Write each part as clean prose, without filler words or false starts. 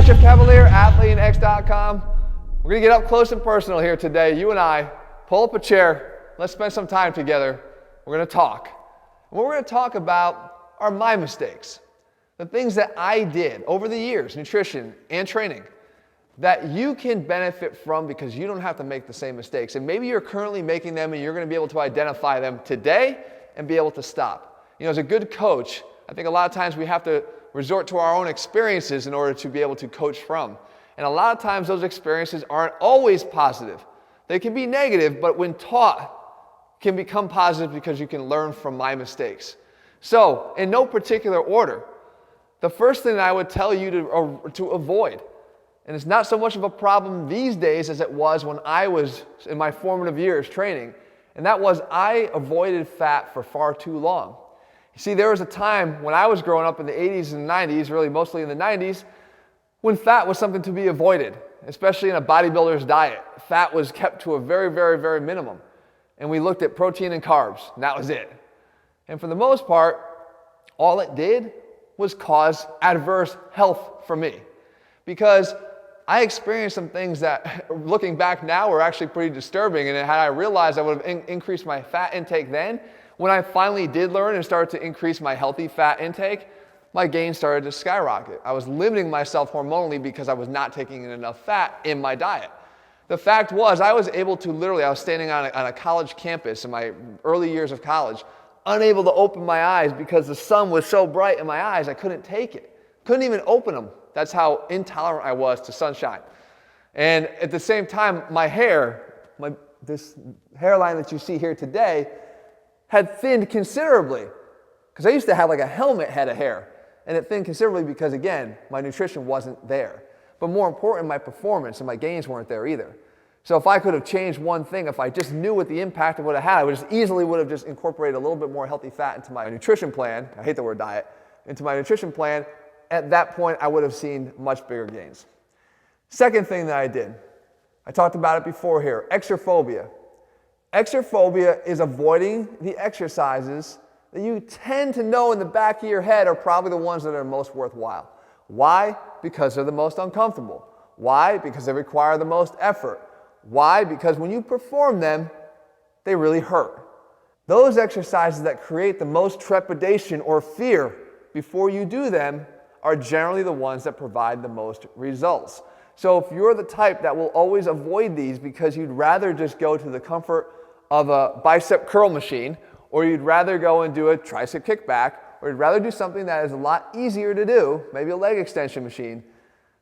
Patrick Cavalier, ATHLEAN-X.com. We're going to get up close and personal here today. You and I, pull up a chair. Let's spend some time together. We're going to talk. And we're going to talk about are my mistakes. The things that I did over the years, nutrition and training, that you can benefit from because you don't have to make the same mistakes. And maybe you're currently making them and you're going to be able to identify them today and be able to stop. You know, as a good coach, I think a lot of times we have to resort to our own experiences in order to be able to coach from. And a lot of times those experiences aren't always positive. They can be negative, but when taught, can become positive because you can learn from my mistakes. So, in no particular order, the first thing that I would tell you to avoid, and it's not so much of a problem these days as it was when I was in my formative years training, and that was I avoided fat for far too long. You see, there was a time when I was growing up in the 80s and 90s, really mostly in the 90s, when fat was something to be avoided, especially in a bodybuilder's diet. Fat was kept to a very, very, very minimum. And we looked at protein and carbs, and that was it. And for the most part, all it did was cause adverse health for me. Because I experienced some things that, looking back now, were actually pretty disturbing. And had I realized I would have increased my fat intake then, when I finally did learn and started to increase my healthy fat intake, my gains started to skyrocket. I was limiting myself hormonally because I was not taking in enough fat in my diet. The fact was, I was able to literally, I was standing on a college campus in my early years of college, unable to open my eyes because the sun was so bright in my eyes, I couldn't take it. Couldn't even open them. That's how intolerant I was to sunshine. And at the same time, my hair, this hairline that you see here today, had thinned considerably. Because I used to have like a helmet head of hair. And it thinned considerably because, again, my nutrition wasn't there. But more important, my performance and my gains weren't there either. So if I could have changed one thing, if I just knew what the impact it would have had, I would just easily would have just incorporated a little bit more healthy fat into my nutrition plan. I hate the word diet. Into my nutrition plan. At that point, I would have seen much bigger gains. Second thing that I did, I talked about it before here, exerphobia. Exerphobia is avoiding the exercises that you tend to know in the back of your head are probably the ones that are most worthwhile. Why? Because they're the most uncomfortable. Why? Because they require the most effort. Why? Because when you perform them, they really hurt. Those exercises that create the most trepidation or fear before you do them are generally the ones that provide the most results. So if you're the type that will always avoid these because you'd rather just go to the comfort of a bicep curl machine, or you'd rather go and do a tricep kickback, or you'd rather do something that is a lot easier to do, maybe a leg extension machine,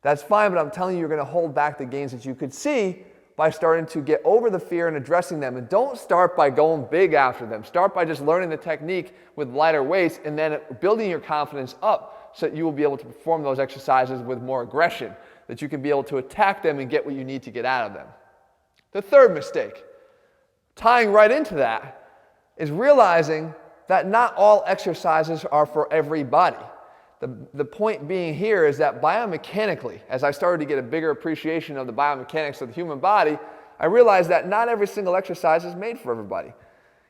that's fine, but I'm telling you, you're going to hold back the gains that you could see by starting to get over the fear and addressing them. And don't start by going big after them. Start by just learning the technique with lighter weights and then building your confidence up so that you will be able to perform those exercises with more aggression, that you can be able to attack them and get what you need to get out of them. The third mistake, tying right into that, is realizing that not all exercises are for everybody. The point being here is that biomechanically, as I started to get a bigger appreciation of the biomechanics of the human body, I realized that not every single exercise is made for everybody.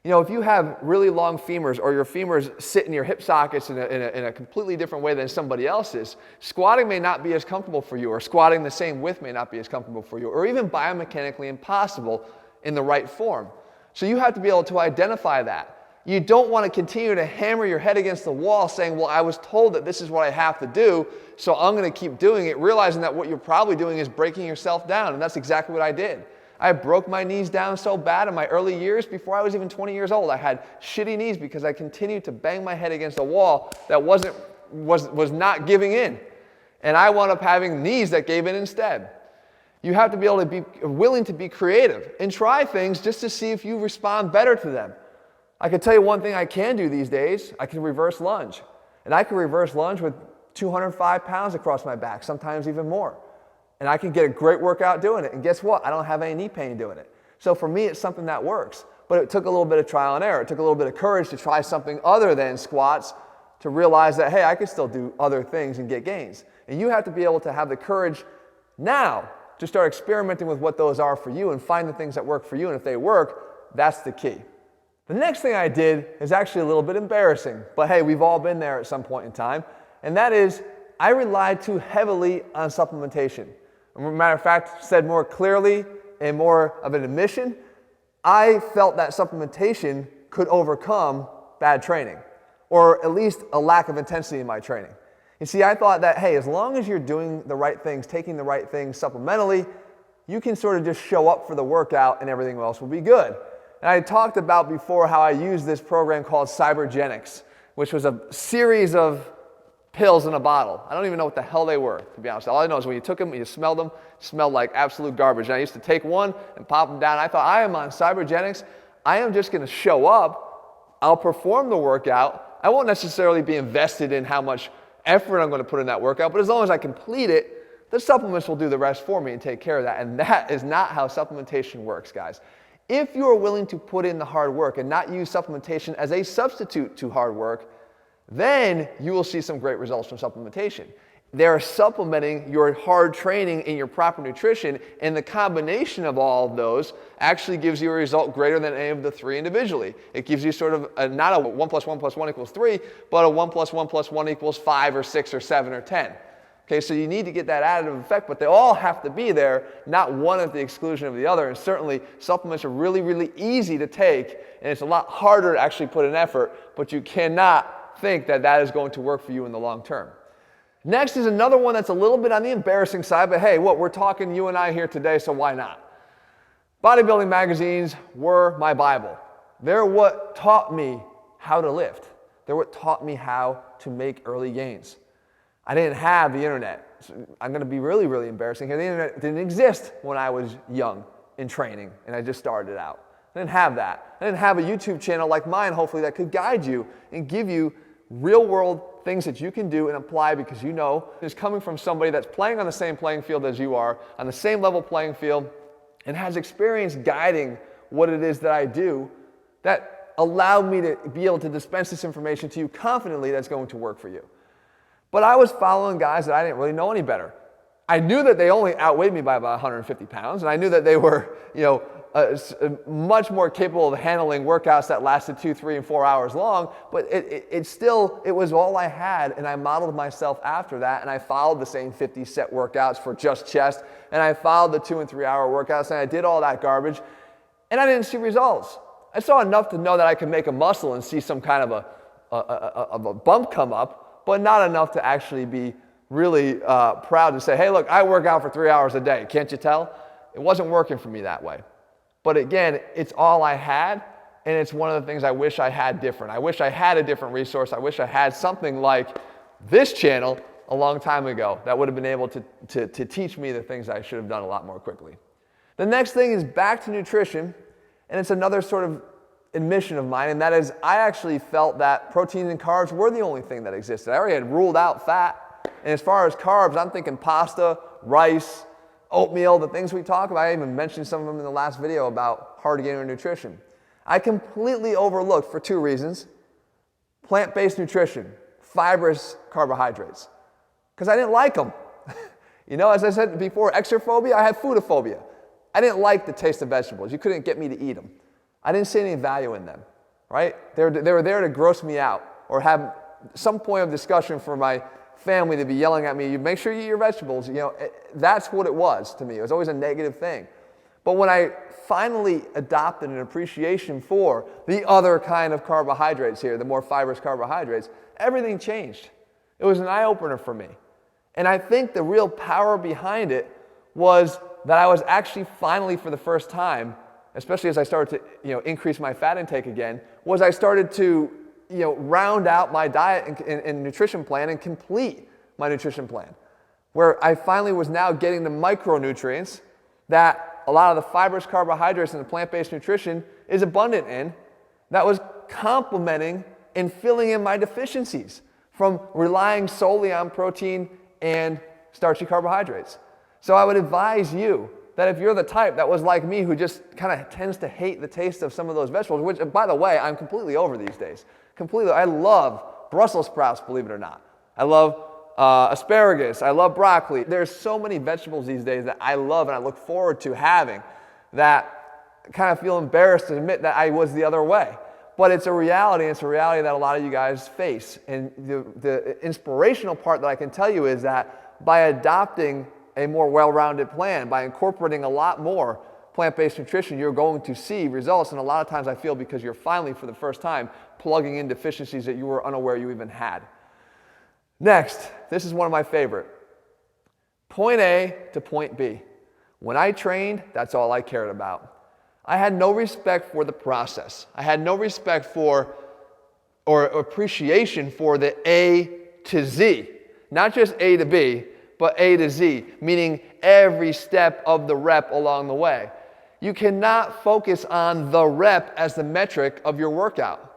You know, if you have really long femurs or your femurs sit in your hip sockets in a completely different way than somebody else's, squatting may not be as comfortable for you, or squatting the same width may not be as comfortable for you, or even biomechanically impossible in the right form. So you have to be able to identify that. You don't want to continue to hammer your head against the wall saying, well, I was told that this is what I have to do, so I'm going to keep doing it, realizing that what you're probably doing is breaking yourself down, and that's exactly what I did. I broke my knees down so bad in my early years before I was even 20 years old. I had shitty knees because I continued to bang my head against a wall that was not giving in. And I wound up having knees that gave in instead. You have to be able to be willing to be creative and try things just to see if you respond better to them. I can tell you one thing I can do these days. I can reverse lunge. And I can reverse lunge with 205 pounds across my back, sometimes even more. And I can get a great workout doing it. And guess what? I don't have any knee pain doing it. So for me, it's something that works. But it took a little bit of trial and error. It took a little bit of courage to try something other than squats to realize that, hey, I can still do other things and get gains. And you have to be able to have the courage now to start experimenting with what those are for you and find the things that work for you. And if they work, that's the key. The next thing I did is actually a little bit embarrassing, but hey, we've all been there at some point in time, and that is I relied too heavily on supplementation. As a matter of fact, said more clearly and more of an admission, I felt that supplementation could overcome bad training, or at least a lack of intensity in my training. You see, I thought that, hey, as long as you're doing the right things, taking the right things supplementally, you can sort of just show up for the workout and everything else will be good. And I talked about before how I used this program called Cybergenics, which was a series of pills in a bottle. I don't even know what the hell they were, to be honest. All I know is when you took them, you smelled them, smelled like absolute garbage. And I used to take one and pop them down. I thought, I am on Cybergenics. I am just going to show up. I'll perform the workout. I won't necessarily be invested in how much effort I'm going to put in that workout, but as long as I complete it, the supplements will do the rest for me and take care of that. And that is not how supplementation works, guys. If you are willing to put in the hard work and not use supplementation as a substitute to hard work, then you will see some great results from supplementation. They're supplementing your hard training and your proper nutrition, and the combination of all of those actually gives you a result greater than any of the three individually. It gives you sort of not a 1 + 1 + 1 = 3, but a 1 + 1 + 1 = 5 or 6 or 7 or 10. Okay, so you need to get that additive effect, but they all have to be there, not one at the exclusion of the other. And certainly supplements are really, really easy to take, and it's a lot harder to actually put in effort, but you cannot think that that is going to work for you in the long term. Next is another one that's a little bit on the embarrassing side, but hey, we're talking you and I here today, so why not? Bodybuilding magazines were my Bible. They're what taught me how to lift. They're what taught me how to make early gains. I didn't have the internet. So I'm going to be really, really embarrassing here. The internet didn't exist when I was young in training and I just started out. I didn't have that. I didn't have a YouTube channel like mine, hopefully, that could guide you and give you real world things that you can do and apply, because you know it's coming from somebody that's playing on the same playing field as you are, on the same level playing field, and has experience guiding what it is that I do that allowed me to be able to dispense this information to you confidently that's going to work for you. But I was following guys that I didn't really know any better. I knew that they only outweighed me by about 150 pounds, and I knew that they were, much more capable of handling workouts that lasted 2, 3, and 4 hours long, but it was all I had, and I modeled myself after that, and I followed the same 50 set workouts for just chest, and I followed the 2 and 3 hour workouts, and I did all that garbage, and I didn't see results. I saw enough to know that I could make a muscle and see some kind of a bump come up, but not enough to actually be really proud to say, hey, look, I work out for 3 hours a day. Can't you tell? It wasn't working for me that way. But again, it's all I had, and it's one of the things I wish I had different. I wish I had a different resource. I wish I had something like this channel a long time ago that would have been able to teach me the things I should have done a lot more quickly. The next thing is back to nutrition, and it's another sort of admission of mine, and that is I actually felt that proteins and carbs were the only thing that existed. I already had ruled out fat, and as far as carbs, I'm thinking pasta, rice, oatmeal, the things we talk about. I even mentioned some of them in the last video about hard gainer nutrition. I completely overlooked, for 2 reasons, plant-based nutrition, fibrous carbohydrates, because I didn't like them. As I said before, exophobia, I had foodophobia. I didn't like the taste of vegetables. You couldn't get me to eat them. I didn't see any value in them, right? They were there to gross me out or have some point of discussion for my family to be yelling at me, you make sure you eat your vegetables. That's what it was to me. It was always a negative thing. But when I finally adopted an appreciation for the other kind of carbohydrates here, the more fibrous carbohydrates, everything changed. It was an eye-opener for me. And I think the real power behind it was that I was actually finally, for the first time, especially as I started to increase my fat intake again, was I started to round out my diet and nutrition plan and complete my nutrition plan, where I finally was now getting the micronutrients that a lot of the fibrous carbohydrates in the plant-based nutrition is abundant in, that was complementing and filling in my deficiencies from relying solely on protein and starchy carbohydrates. So I would advise you that if you're the type that was like me, who just kind of tends to hate the taste of some of those vegetables, which, by the way, I'm completely over these days. Completely. I love Brussels sprouts, believe it or not. I love asparagus. I love broccoli. There's so many vegetables these days that I love and I look forward to having that I kind of feel embarrassed to admit that I was the other way. but it's a reality, and it's a reality that a lot of you guys face. And the inspirational part that I can tell you is that by adopting a more well-rounded plan, by incorporating a lot more plant-based nutrition, you're going to see results. And a lot of times I feel because you're finally, for the first time, plugging in deficiencies that you were unaware you even had. Next, this is one of my favorite. Point A to point B. When I trained, that's all I cared about. I had no respect for the process. I had no respect for or appreciation for the A to Z. Not just A to B, but A to Z, meaning every step of the rep along the way. You cannot focus on the rep as the metric of your workout.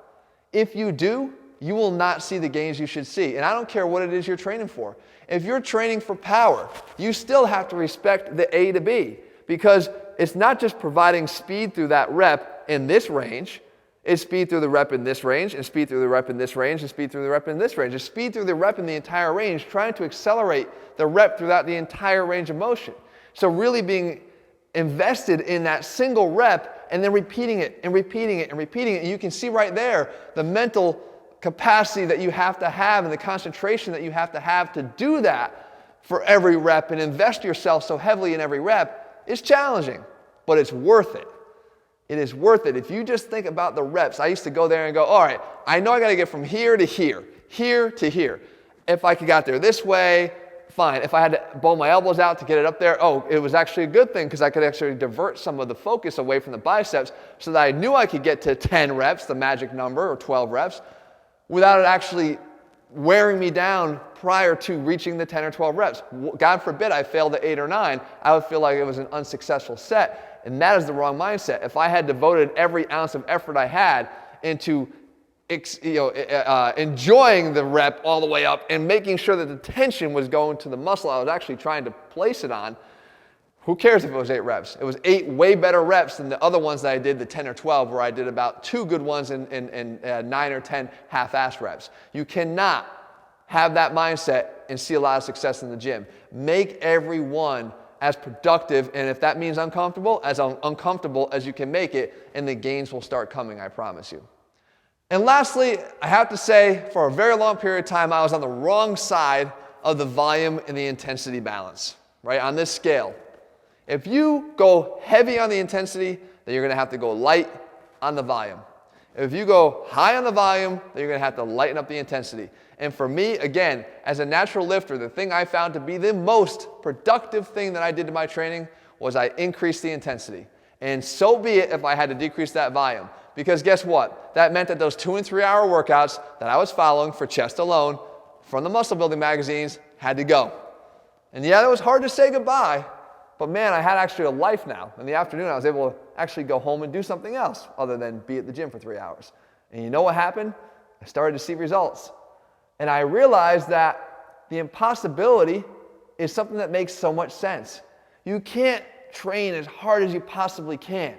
If you do, you will not see the gains you should see. And I don't care what it is you're training for. If you're training for power, you still have to respect the A to B, because it's not just providing speed through that rep in this range. It's speed through the rep in this range, and speed through the rep in this range, and speed through the rep in this range. It's speed through the rep in the entire range, trying to accelerate the rep throughout the entire range of motion. So really being invested in that single rep and then repeating it and repeating it and repeating it. And you can see right there the mental capacity that you have to have and the concentration that you have to do that for every rep and invest yourself so heavily in every rep is challenging, but it's worth it. It is worth it. If you just think about the reps, I used to go there and go, all right, I know I got to get from here to here, here to here. If I could got there this way, fine. If I had to bow my elbows out to get it up there, oh, it was actually a good thing because I could actually divert some of the focus away from the biceps so that I knew I could get to 10 reps, the magic number, or 12 reps, without it actually wearing me down prior to reaching the 10 or 12 reps. God forbid I failed at 8 or 9, I would feel like it was an unsuccessful set, and that is the wrong mindset. If I had devoted every ounce of effort I had into enjoying the rep all the way up and making sure that the tension was going to the muscle I was actually trying to place it on, who cares if it was 8 reps? It was 8 way better reps than the other ones that I did, the 10 or 12, where I did about 2 good ones and 9 or 10 half-ass reps. You cannot have that mindset and see a lot of success in the gym. Make every one as productive, and if that means uncomfortable, as uncomfortable as you can make it, and the gains will start coming, I promise you. And lastly, I have to say, for a very long period of time, I was on the wrong side of the volume and the intensity balance, right, on this scale. If you go heavy on the intensity, then you're going to have to go light on the volume. If you go high on the volume, then you're going to have to lighten up the intensity. And for me, again, as a natural lifter, the thing I found to be the most productive thing that I did to my training was I increased the intensity. And so be it if I had to decrease that volume. Because guess what? That meant that those 2 and 3 hour workouts that I was following for chest alone from the muscle building magazines had to go. And yeah, it was hard to say goodbye, but man, I had actually a life now. In the afternoon, I was able to actually go home and do something else other than be at the gym for 3 hours. And you know what happened? I started to see results. And I realized that the impossibility is something that makes so much sense. You can't train as hard as you possibly can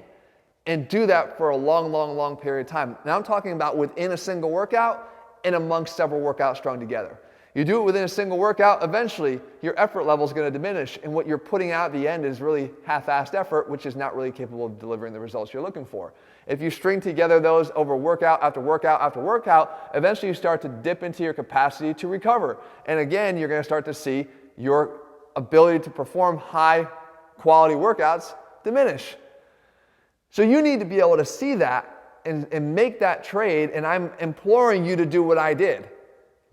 and do that for a long, long, long period of time. Now I'm talking about within a single workout and amongst several workouts strung together. You do it within a single workout, eventually your effort level is going to diminish, and what you're putting out at the end is really half-assed effort, which is not really capable of delivering the results you're looking for. If you string together those over workout after workout after workout, eventually you start to dip into your capacity to recover. And again, you're going to start to see your ability to perform high-quality workouts diminish. So you need to be able to see that and make that trade, and I'm imploring you to do what I did.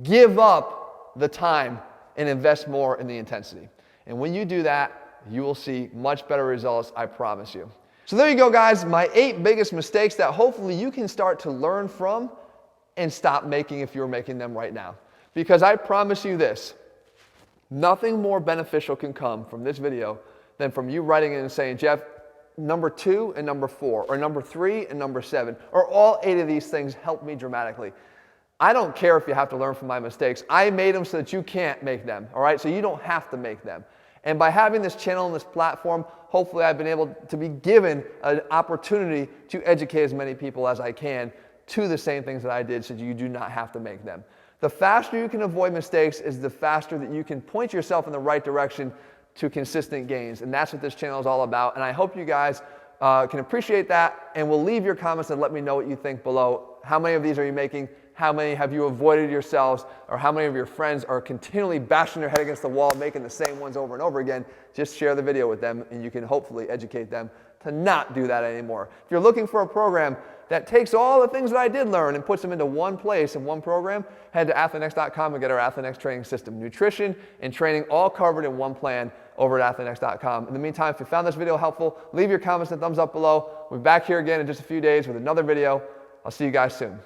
Give up the time and invest more in the intensity. And when you do that, you will see much better results, I promise you. So there you go, guys, my 8 biggest mistakes that hopefully you can start to learn from and stop making if you're making them right now. Because I promise you this, nothing more beneficial can come from this video than from you writing in and saying, Jeff, number 2 and number 4, or number 3 and number 7, or all 8 of these things help me dramatically. I don't care if you have to learn from my mistakes. I made them so that you can't make them, all right? So you don't have to make them. And by having this channel and this platform, hopefully I've been able to be given an opportunity to educate as many people as I can to the same things that I did so you do not have to make them. The faster you can avoid mistakes is the faster that you can point yourself in the right direction to consistent gains. And that's what this channel is all about. And I hope you guys can appreciate that, and will leave your comments and let me know what you think below. How many of these are you making? How many have you avoided yourselves? Or how many of your friends are continually bashing their head against the wall, making the same ones over and over again? Just share the video with them, and you can hopefully educate them to not do that anymore. If you're looking for a program that takes all the things that I did learn and puts them into one place in one program, head to ATHLEAN-X.com and get our ATHLEAN-X training system. Nutrition and training all covered in one plan over at ATHLEAN-X.com. In the meantime, if you found this video helpful, leave your comments and thumbs up below. We'll be back here again in just a few days with another video. I'll see you guys soon.